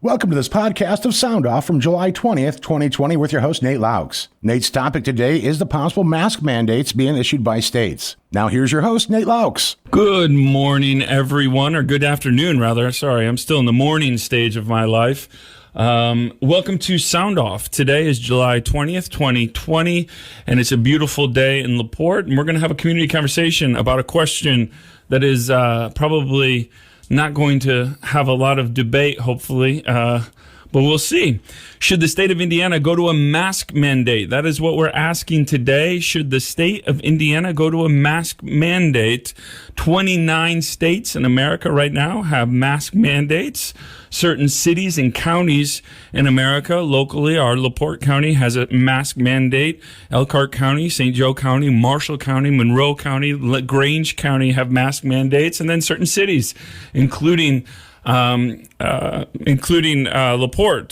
Welcome to this podcast of Sound Off from July 20th, 2020 with your host, Nate Loucks. Nate's topic today is the possible mask mandates being issued by states. Now here's your host, Nate Loucks. Good morning, everyone, or good afternoon, rather. Sorry, I'm still in the morning stage of my life. Welcome to Sound Off. Today is July 20th, 2020, and it's a beautiful day in LaPorte, and we're going to have a community conversation about a question that is probably not going to have a lot of debate, hopefully, but we'll see. Should the state of Indiana go to a mask mandate? That is what we're asking today. Should the state of Indiana go to a mask mandate? 29 states in America right now have mask mandates. Certain cities and counties in America, locally, our LaPorte County has a mask mandate. Elkhart County, St. Joe County, Marshall County, Monroe County, LaGrange County have mask mandates. And then certain cities, including LaPorte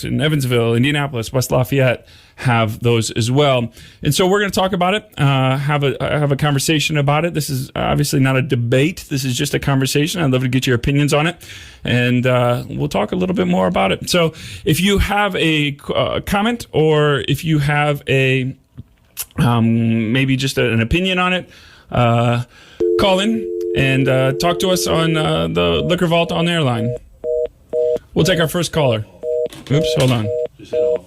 and Evansville, Indianapolis, West Lafayette, have those as well. And so we're going to talk about it, have a conversation about it. This is obviously not a debate. This is just a conversation. I'd love to get your opinions on it, and we'll talk a little bit more about it. So if you have a comment, or if you have a maybe just an opinion on it, call in and talk to us on the Liquor Vault on air line. We'll take our first caller. Oops, hold on. Just hit off.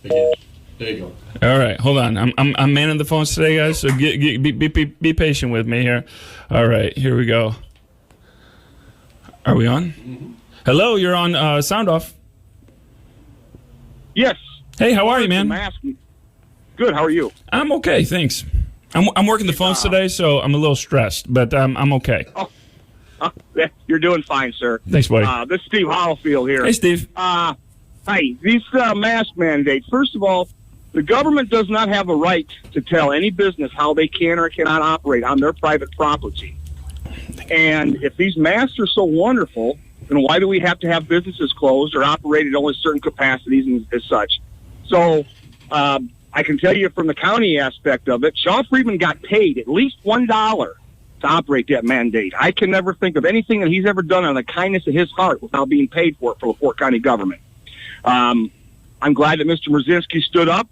Again. There you go. All right, hold on. I'm manning the phones today, guys. So be patient with me here. All right, here we go. Are we on? Mm-hmm. Hello, you're on Sound Off. Yes. Hey, how are you, man? Good. How are you? I'm okay, thanks. I'm working the phones today, so I'm a little stressed, but I'm okay. You're doing fine, sir. Thanks, buddy. This is Steve Hollifield here. Hey, Steve. Hey, these mask mandates. First of all, the government does not have a right to tell any business how they can or cannot operate on their private property. And if these masks are so wonderful, then why do we have to have businesses closed or operate at only certain capacities and as such? So I can tell you from the county aspect of it, Shaw Friedman got paid at least $1 to operate that mandate. I can never think of anything that he's ever done on the kindness of his heart without being paid for it for LaPorte County government. I'm glad that Mr. Mrzinski stood up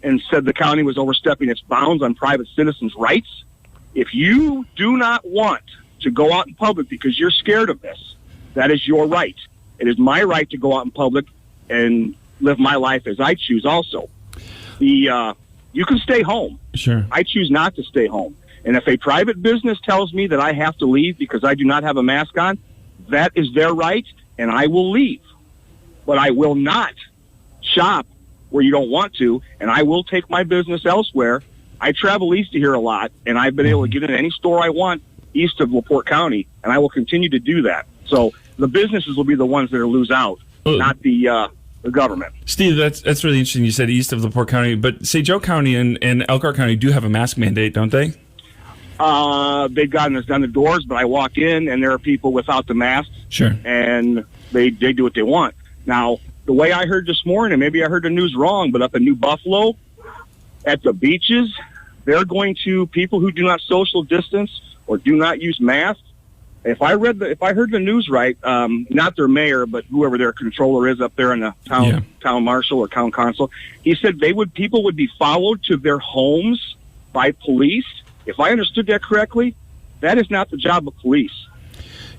and said the county was overstepping its bounds on private citizens' rights. If you do not want to go out in public because you're scared of this, that is your right. It is my right to go out in public and live my life as I choose also. You can stay home. Sure. I choose not to stay home. And if a private business tells me that I have to leave because I do not have a mask on, that is their right, and I will leave. But I will not shop where you don't want to, and I will take my business elsewhere. I travel east of here a lot, and I've been able to get in any store I want east of LaPorte County, and I will continue to do that. So the businesses will be the ones that will lose out, not the government. Steve, that's really interesting. You said east of LaPorte County, but St. Joe County and Elkhart County do have a mask mandate, don't they? They've gotten us on the doors, but I walk in, and there are people without the masks. Sure. And they do what they want. Now, the way I heard this morning, maybe I heard the news wrong, but up in New Buffalo, at the beaches, they're going to people who do not social distance or do not use masks. If I heard the news right, not their mayor, but whoever their controller is up there in the town marshal or town council, he said people would be followed to their homes by police. If I understood that correctly, that is not the job of police.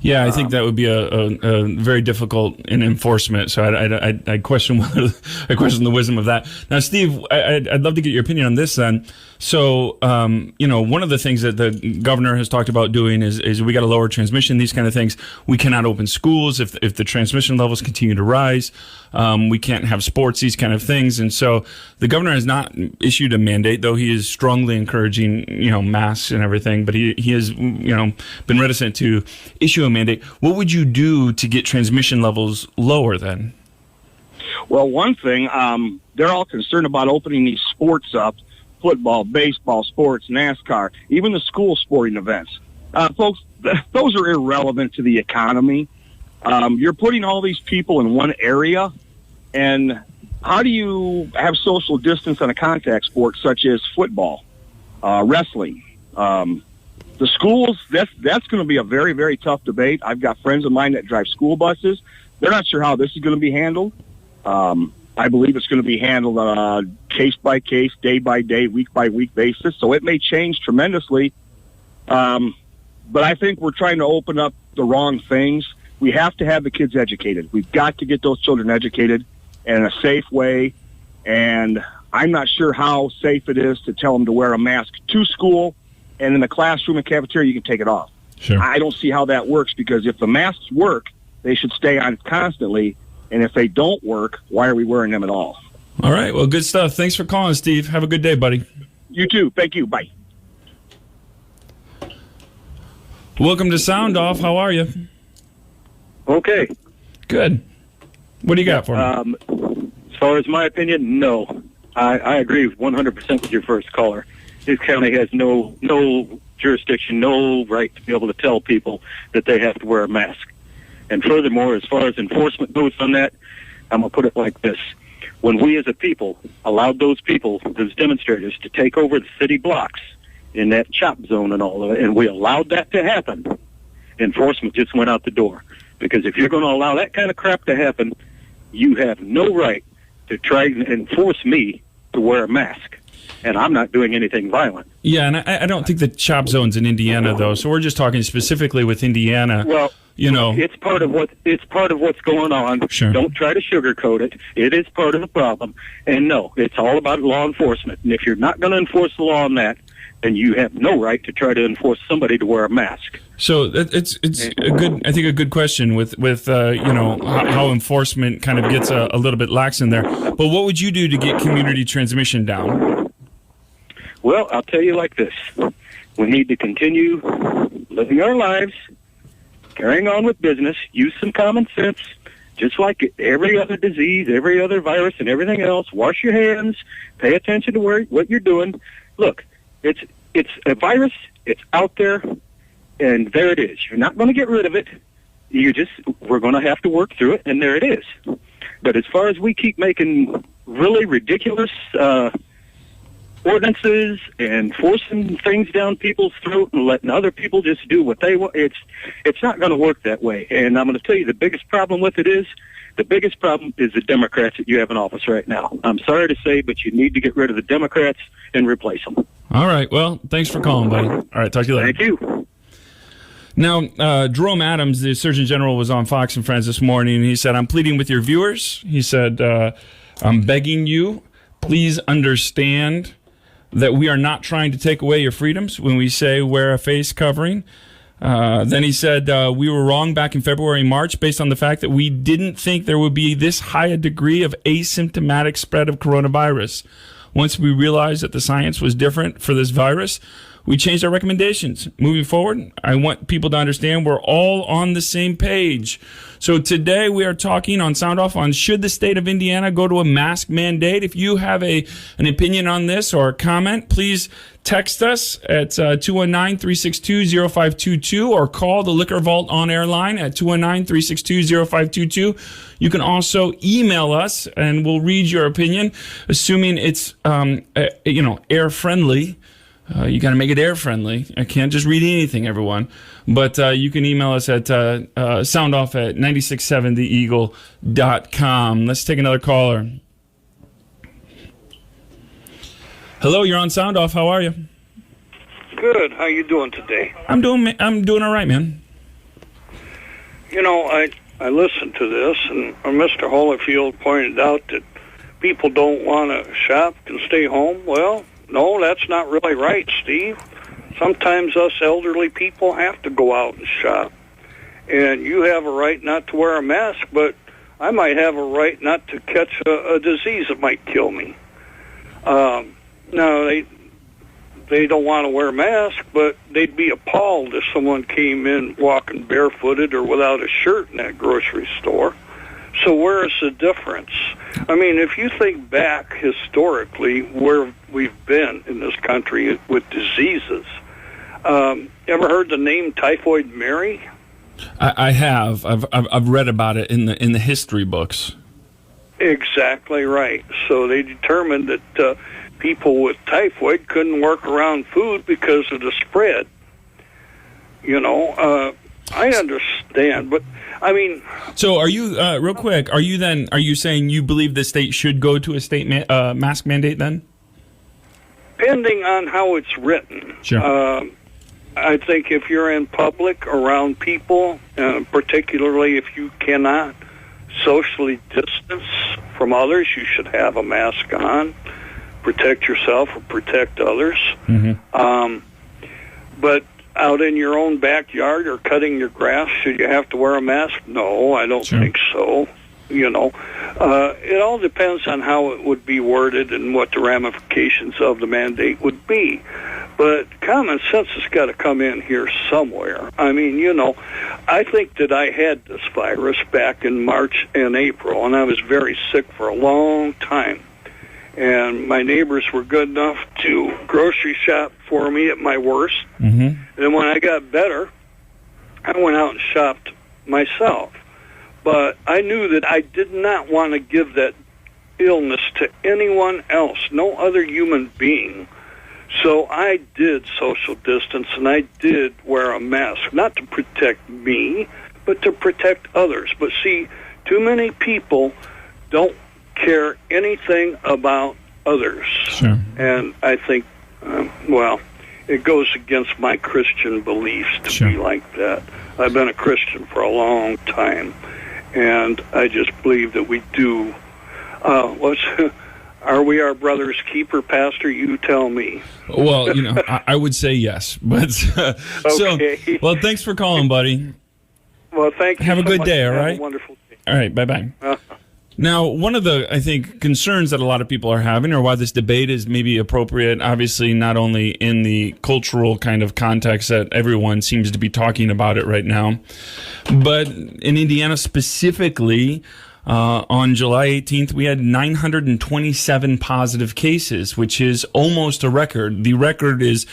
Yeah, I think that would be a very difficult in enforcement. So I question the wisdom of that. Now, Steve, I'd love to get your opinion on this then. So, one of the things that the governor has talked about doing is we got to lower transmission, these kind of things. We cannot open schools if the transmission levels continue to rise. We can't have sports, these kind of things. And so the governor has not issued a mandate, though he is strongly encouraging, masks and everything. But he has, been reticent to issue a mandate. What would you do to get transmission levels lower then? Well, one thing, they're all concerned about opening these sports up. Football, baseball, sports, NASCAR, even the school sporting events. Folks, those are irrelevant to the economy. You're putting all these people in one area, and how do you have social distance on a contact sport such as football, wrestling? The schools, that's going to be a very, very tough debate. I've got friends of mine that drive school buses. they're not sure how this is going to be handled. I believe it's going to be handled on a case-by-case, day-by-day, week-by-week basis. So it may change tremendously. But I think we're trying to open up the wrong things. We have to have the kids educated. We've got to get those children educated in a safe way. And I'm not sure how safe it is to tell them to wear a mask to school, and in the classroom and cafeteria, you can take it off. Sure. I don't see how that works, because if the masks work, they should stay on constantly. And if they don't work, why are we wearing them at all? All right. Well, good stuff. Thanks for calling, Steve. Have a good day, buddy. You too. Thank you. Bye. Welcome to Sound Off. How are you? Okay. Good. What do you got for me? As far as my opinion, no. I agree 100% with your first caller. This county has no jurisdiction, no right to be able to tell people that they have to wear a mask. And furthermore, as far as enforcement goes on that, I'm going to put it like this. When we as a people allowed those demonstrators, to take over the city blocks in that chop zone and all of it, and we allowed that to happen, enforcement just went out the door. Because if you're going to allow that kind of crap to happen, you have no right to try and enforce me to wear a mask. And I'm not doing anything violent. Yeah, and I don't think the chop zone's in Indiana, though. So we're just talking specifically with Indiana. Well, it's part of what's going on. Sure. Don't try to sugarcoat it. It is part of the problem. And no, it's all about law enforcement. And if you're not going to enforce the law on that, then you have no right to try to enforce somebody to wear a mask. So it's a good question with how enforcement kind of gets a little bit lax in there. But what would you do to get community transmission down? Well, I'll tell you like this. We need to continue living our lives, carrying on with business, use some common sense, just like every other disease, every other virus, and everything else. Wash your hands, pay attention to what you're doing. Look, it's a virus, it's out there, and there it is. You're not going to get rid of it. We're going to have to work through it, and there it is. But as far as we keep making really ridiculous ordinances and forcing things down people's throat and letting other people just do what they want, it's not going to work that way. And I'm going to tell you the biggest problem with it is the Democrats that you have in office right now. I'm sorry to say, but you need to get rid of the Democrats and replace them. All right. Well, thanks for calling, buddy. All right. Talk to you later. Thank you. Now, Jerome Adams, the Surgeon General, was on Fox and Friends this morning, and he said, I'm pleading with your viewers. He said, I'm begging you, please understand that we are not trying to take away your freedoms when we say wear a face covering. Then he said, we were wrong back in February and March based on the fact that we didn't think there would be this high a degree of asymptomatic spread of coronavirus. Once we realized that the science was different for this virus, we changed our recommendations. Moving forward, I want people to understand we're all on the same page. So today we are talking on Sound Off on should the state of Indiana go to a mask mandate. If you have an opinion on this or a comment, please text us at 219-362-0522 or call the Liquor Vault on-air line at 219-362-0522. You can also email us and we'll read your opinion, assuming it's air friendly. You got to make it air friendly. I can't just read anything, everyone. But you can email us at soundoff@967theeagle.com. Let's take another caller. Hello, you're on Sound Off. How are you? Good. How you doing today? I'm doing all right, man. You know, I listened to this, and Mr. Holyfield pointed out that people don't want to shop and stay home. Well, no, that's not really right, Steve. Sometimes us elderly people have to go out and shop. And you have a right not to wear a mask, but I might have a right not to catch a disease that might kill me. No, they don't want to wear a mask, but they'd be appalled if someone came in walking barefooted or without a shirt in that grocery store. So where is the difference? I mean, if you think back historically where we've been in this country with diseases, ever heard the name Typhoid Mary? I have. I've read about it in the history books. Exactly right. So they determined that people with typhoid couldn't work around food because of the spread. I understand, but I mean, So are you, real quick, are you saying you believe the state should go to a state mask mandate then? depending on how it's written. Sure. I think if you're in public around people, particularly if you cannot socially distance from others, you should have a mask on. Protect yourself or protect others. Mm-hmm. But out in your own backyard or cutting your grass, should you have to wear a mask? No, I don't think so. You know, it all depends on how it would be worded and what the ramifications of the mandate would be. But common sense has got to come in here somewhere. I mean, you know, I think that I had this virus back in March and April, and I was very sick for a long time. And my neighbors were good enough to grocery shop for me at my worst. Mm-hmm. And when I got better, I went out and shopped myself. But I knew that I did not want to give that illness to anyone else, no other human being. So I did social distance, and I did wear a mask, not to protect me, but to protect others. But see, too many people don't care anything about others. Sure. And I think, well, it goes against my Christian beliefs to be like that. I've been a Christian for a long time, and I just believe that we do. Are we our brother's keeper, Pastor? You tell me. Well, you know, I would say yes, but Okay. So, well, thanks for calling, buddy. Well, thank you. Have a so good much. day, all Have right? a wonderful day. All right, bye-bye. Now, one of the, I think, concerns that a lot of people are having, or why this debate is maybe appropriate, obviously not only in the cultural kind of context that everyone seems to be talking about it right now, but in Indiana specifically, on July 18th, we had 927 positive cases, which is almost a record. The record was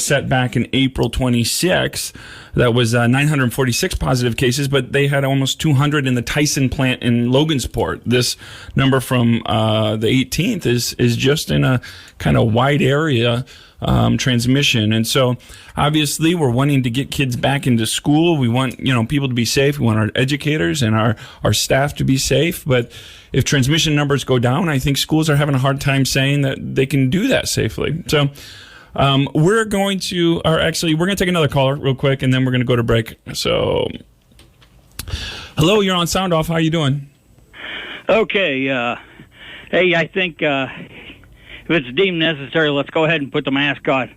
set back in April 26th. That was 946 positive cases, but they had almost 200 in the Tyson plant in Logansport. This number from the 18th is just in a kind of wide area transmission. And so obviously we're wanting to get kids back into school. We want, you know, people to be safe. We want our educators and our staff to be safe. But if transmission numbers go down, I think schools are having a hard time saying that they can do that safely. So we're going to take another caller real quick, and then we're going to go to break. So, hello, you're on Sound Off. How you doing? Okay. Hey, I think if it's deemed necessary, let's go ahead and put the mask on.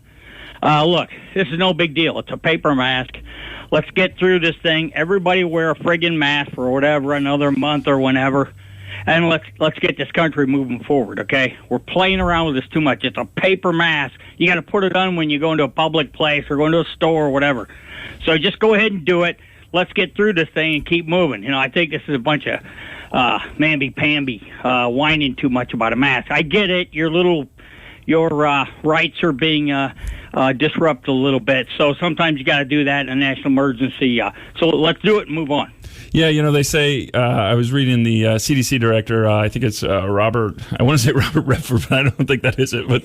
Look, this is no big deal. It's a paper mask. Let's get through this thing. Everybody wear a friggin' mask for whatever, another month or whenever. And let's get this country moving forward, okay? We're playing around with this too much. It's a paper mask. You got to put it on when you go into a public place or go into a store or whatever. So just go ahead and do it. Let's get through this thing and keep moving. You know, I think this is a bunch of mamby-pamby whining too much about a mask. I get it. Your rights are being disrupted a little bit. So sometimes you got to do that in a national emergency. So let's do it and move on. Yeah, you know, they say, I was reading the CDC director, I think it's Robert, I want to say Robert Redford, but I don't think that is it. But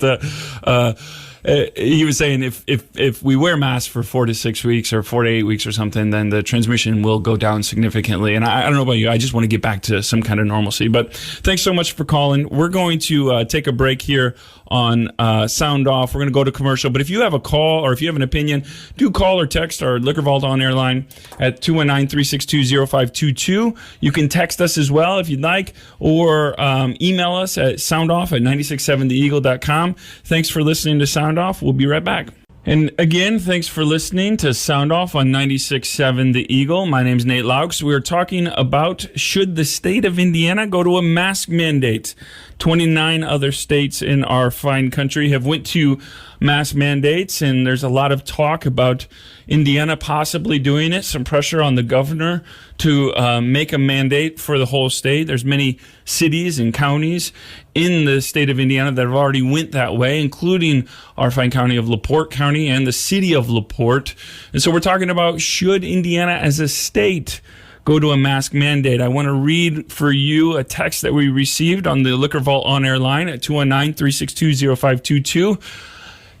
he was saying if we wear masks for 4 to 6 weeks or 4 to 8 weeks or something, then the transmission will go down significantly. And I don't know about you, I just want to get back to some kind of normalcy. But thanks so much for calling. We're going to take a break here on Sound Off. We're going to go to commercial. But if you have a call or if you have an opinion, do call or text our Liquor Vault on air line at 219-362-0522. You can text us as well if you'd like, or email us at soundoff@967theeagle.com. Thanks for listening to Sound Off. We'll be right back. And again, thanks for listening to Sound Off on 96.7 The Eagle. My name's Nate Loucks. We are talking about should the state of Indiana go to a mask mandate. 29 other states in our fine country have went to mask mandates, and there's a lot of talk about Indiana possibly doing it, some pressure on the governor to make a mandate for the whole state. There's many cities and counties in the state of Indiana that have already went that way, including our fine county of LaPorte County and the city of LaPorte. And so we're talking about should Indiana as a state go to a mask mandate. I want to read for you a text that we received on the Liquor Vault on-air line at 219-362-0522.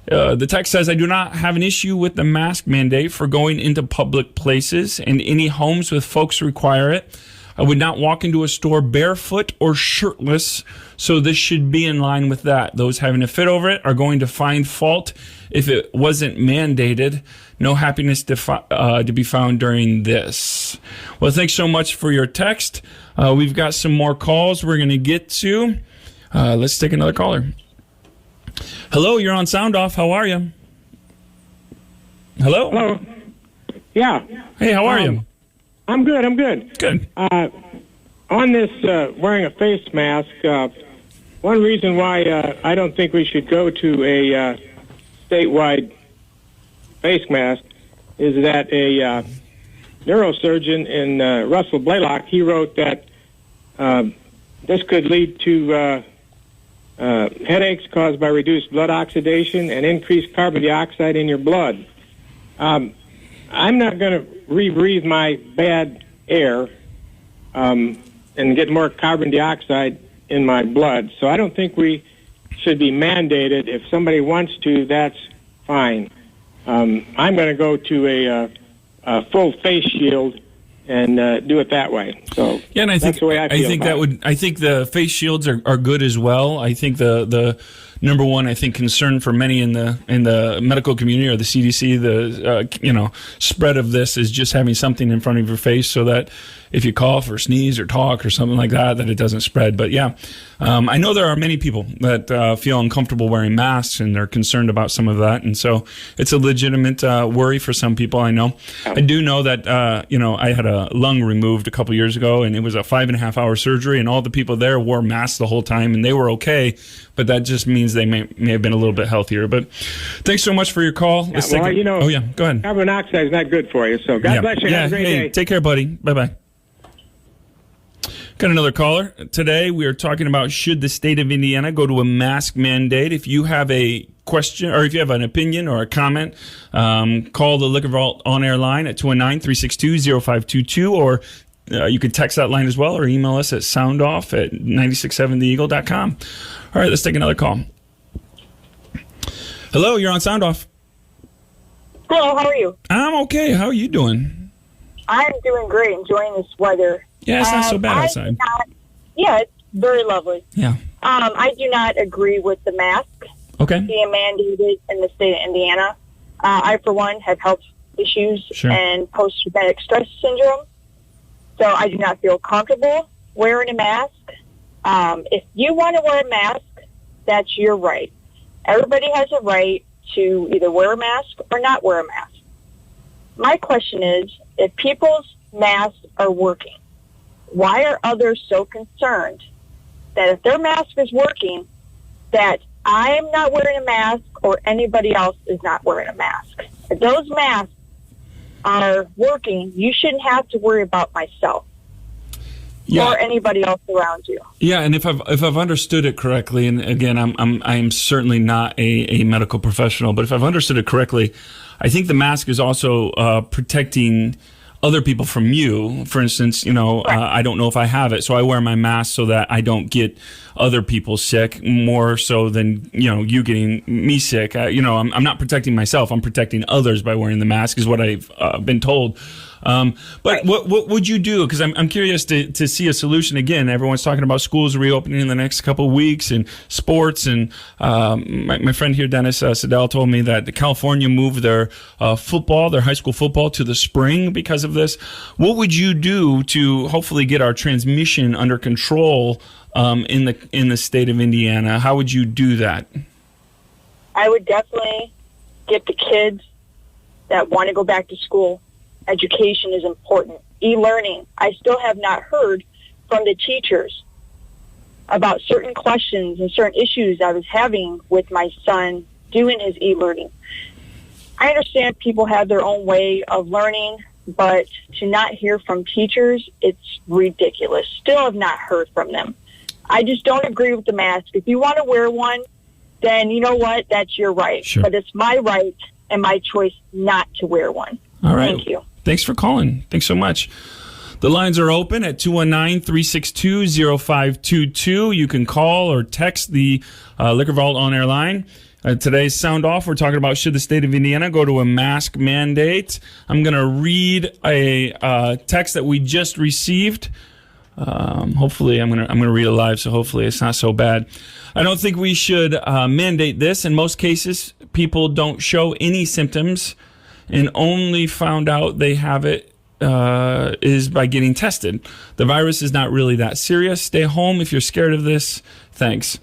The text says, I do not have an issue with the mask mandate for going into public places, and any homes with folks require it. I would not walk into a store barefoot or shirtless, so this should be in line with that. Those having a fit over it are going to find fault if it wasn't mandated. No happiness to be found during this. Well, thanks so much for your text. We've got some more calls we're going to get to. Let's take another caller. Hello, you're on Sound Off. How are you? Hello? Hello. Yeah. Hey, how are you? I'm good. Good. On this wearing a face mask, one reason why I don't think we should go to a statewide face mask is that a neurosurgeon in Russell Blaylock, he wrote that this could lead to headaches caused by reduced blood oxidation and increased carbon dioxide in your blood. I'm not going to rebreathe my bad air and get more carbon dioxide in my blood, so I don't think we should be mandated. If somebody wants to, that's fine. I'm going to go to a full face shield and do it that way. So yeah, and that's the way I feel. I think the face shields are good as well. I think the number one, I think, concern for many in the medical community or the CDC, the spread of this is just having something in front of your face so that if you cough or sneeze or talk or something like that it doesn't spread. But yeah, I know there are many people that feel uncomfortable wearing masks and they're concerned about some of that, and so it's a legitimate worry for some people. I know. I do know that I had a lung removed a couple years ago, and it was a 5.5 hour surgery, and all the people there wore masks the whole time, and they were okay. But that just means they may have been a little bit healthier. But thanks so much for your call. Go ahead. Carbon monoxide is not good for you. So God bless you. Have a great day. Take care, buddy. Bye-bye. Got another caller. Today we are talking about, should the state of Indiana go to a mask mandate? If you have a question or if you have an opinion or a comment, call the Liquor Vault on-air line at 219-362-0522, or you could text that line as well, or email us at soundoff@967theeagle.com. All right, let's take another call. Hello, you're on Sound Off. Hello, how are you? I'm okay. How are you doing? I'm doing great, enjoying this weather. Yeah, it's not so bad outside. It's very lovely. Yeah. I do not agree with the mask being mandated in the state of Indiana. I, for one, have health issues and post-traumatic stress syndrome, so I do not feel comfortable wearing a mask. If you want to wear a mask, that's your right. Everybody has a right to either wear a mask or not wear a mask. My question is, if people's masks are working, why are others so concerned that if their mask is working, that I am not wearing a mask or anybody else is not wearing a mask? If those masks are working, you shouldn't have to worry about myself or anybody else around you. Yeah, and if I've understood it correctly, and again, I'm certainly not a medical professional, but if I've understood it correctly, I think the mask is also protecting other people from you. For instance, I don't know if I have it, so I wear my mask so that I don't get other people sick, more so than you getting me sick. I'm not protecting myself, I'm protecting others by wearing the mask, is what I've been told. But what would you do? Because I'm curious to see a solution. Again, everyone's talking about schools reopening in the next couple of weeks and sports. And my friend here, Dennis Siddell, told me that California moved their high school football to the spring because of this. What would you do to hopefully get our transmission under control in the state of Indiana? How would you do that? I would definitely get the kids that want to go back to school. Education is important. E-learning. I still have not heard from the teachers about certain questions and certain issues I was having with my son doing his e-learning. I understand people have their own way of learning, but to not hear from teachers, it's ridiculous. Still have not heard from them. I just don't agree with the mask. If you want to wear one, then you know what? That's your right. Sure. But it's my right and my choice not to wear one. All right. Thank you. Thanks for calling. Thanks so much. The lines are open at 219-362-0522. You can call or text the Liquor Vault on-air line. Today's Sound Off, we're talking about should the state of Indiana go to a mask mandate. I'm going to read a text that we just received. Hopefully, I'm gonna read it live, so hopefully it's not so bad. I don't think we should mandate this. In most cases, people don't show any symptoms and only found out they have it is by getting tested. The virus is not really that serious. Stay home if you're scared of this. Thanks.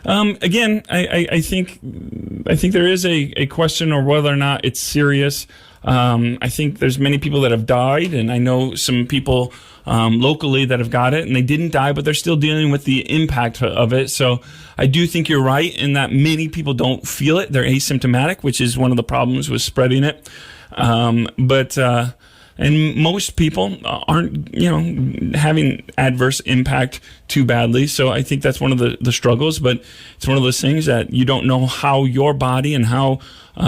Again, I think there is a question of whether or not it's serious. I think there's many people that have died, and I know some people locally that have got it, and they didn't die, but they're still dealing with the impact of it. So I do think you're right in that many people don't feel it. They're asymptomatic, which is one of the problems with spreading it. And most people aren't, having adverse impact too badly. So I think that's one of the struggles. But it's one of those things that you don't know how your body and how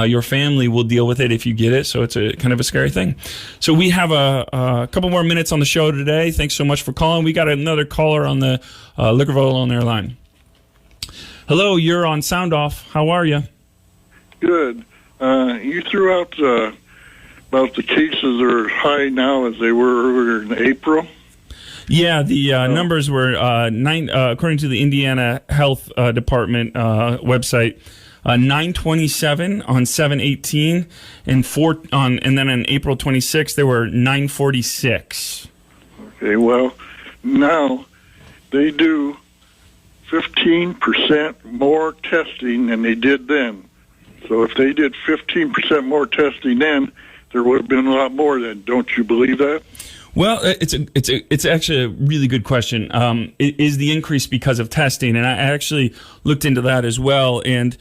your family will deal with it if you get it. So it's a kind of a scary thing. So we have a couple more minutes on the show today. Thanks so much for calling. We got another caller on the Lickerville on their line. Hello, you're on Sound Off. How are you? Good. You threw out about the cases are high now as they were earlier in April. Yeah, the numbers were according to the Indiana Health Department website, 927 on 7/18, and then on April 26th there were 946. Okay, well now they do 15% more testing than they did then. So if they did 15% more testing then, there would have been a lot more then. Don't you believe that? Well, it's actually a really good question. Is the increase because of testing? And I actually looked into that as well. And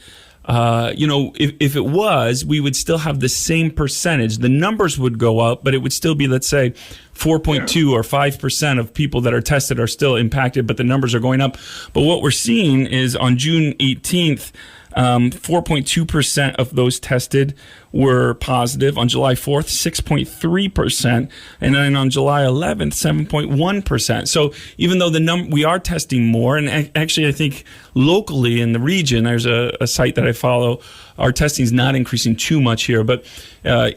if it was, we would still have the same percentage. The numbers would go up, but it would still be, let's say, 4.2 or 5% of people that are tested are still impacted, but the numbers are going up. But what we're seeing is on June 18th, 4.2% of those tested were positive. On July 4th, 6.3%. And then on July 11th, 7.1%. So even though we are testing more, and actually I think locally in the region, there's a site that I follow, our testing is not increasing too much here. But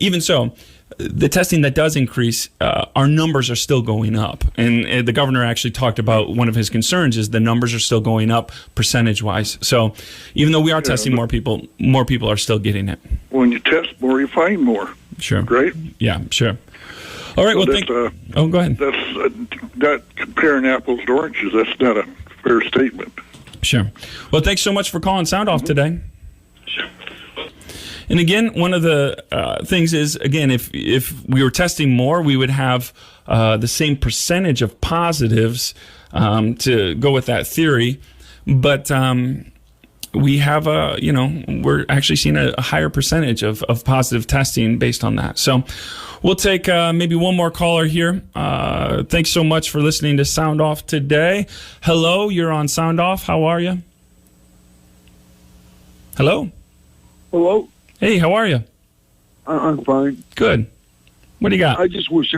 even so, the testing that does increase, our numbers are still going up. And the governor actually talked about one of his concerns is the numbers are still going up percentage-wise. So even though we are testing more people are still getting it. When you test more, you find more. Sure. Right? Yeah, sure. All right, well, go ahead. That's not comparing apples to oranges. That's not a fair statement. Sure. Well, thanks so much for calling Sound Off today. Sure. And again, one of the things is, again, if we were testing more, we would have the same percentage of positives to go with that theory. But we have we're actually seeing a higher percentage of positive testing based on that. So we'll take maybe one more caller here. Thanks so much for listening to Sound Off today. Hello, you're on Sound Off. How are you? Hello? Hello? Hey, how are you? I'm fine. Good. What do you got? I just wish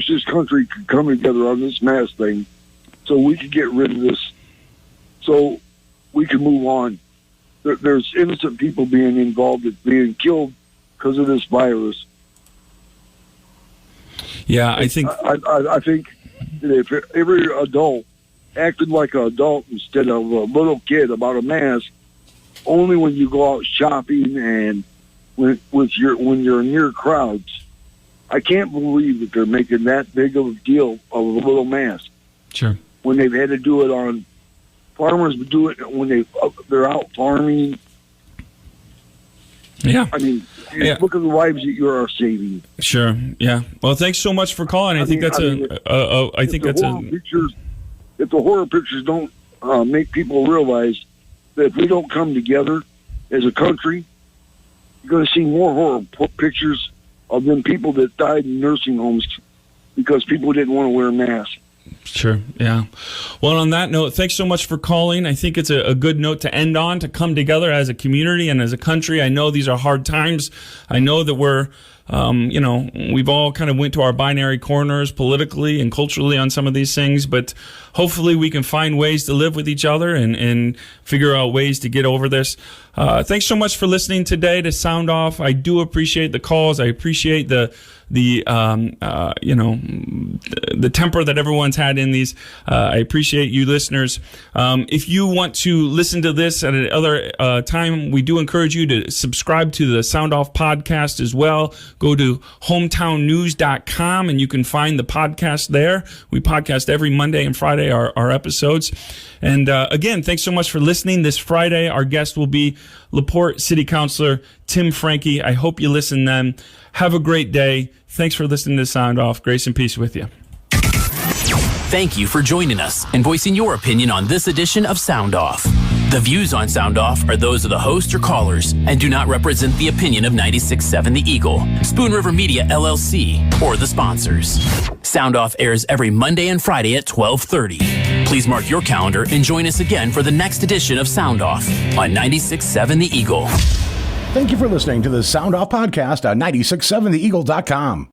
this country could come together on this mask thing, so we could get rid of this, so we can move on. There's innocent people being involved, being killed because of this virus. Yeah, I think. I think that if every adult acted like an adult instead of a little kid about a mask. Only when you go out shopping and when you're near crowds. I can't believe that they're making that big of a deal of a little mask. Sure. When they've had to do it on farmers, do it when they're out farming. Yeah. I mean, look at the lives that you are saving. Sure. Yeah. Well, thanks so much for calling. I think that's if the horror pictures don't make people realize that if we don't come together as a country, you're going to see more horror pictures of them people that died in nursing homes because people didn't want to wear masks. Sure, yeah. Well, on that note, thanks so much for calling. I think it's a good note to end on, to come together as a community and as a country. I know these are hard times. I know that we're We've all kind of went to our binary corners politically and culturally on some of these things, but hopefully we can find ways to live with each other and figure out ways to get over this. Thanks so much for listening today to Sound Off. I do appreciate the calls. I appreciate the temper that everyone's had in these. I appreciate you listeners. If you want to listen to this at another time, we do encourage you to subscribe to the Sound Off podcast as well. Go to hometownnews.com and you can find the podcast there. We podcast every Monday and Friday our episodes. And again, thanks so much for listening. This Friday, our guest will be LaPorte City Councilor Tim Franke. I hope you listen then. Have a great day. Thanks for listening to Sound Off. Grace and peace with you. Thank you for joining us and voicing your opinion on this edition of Sound Off. The views on Sound Off are those of the host or callers and do not represent the opinion of 96.7 The Eagle, Spoon River Media LLC, or the sponsors. Sound Off airs every Monday and Friday at 12:30. Please mark your calendar and join us again for the next edition of Sound Off on 96.7 The Eagle. Thank you for listening to the Sound Off podcast on 96.7theeagle.com.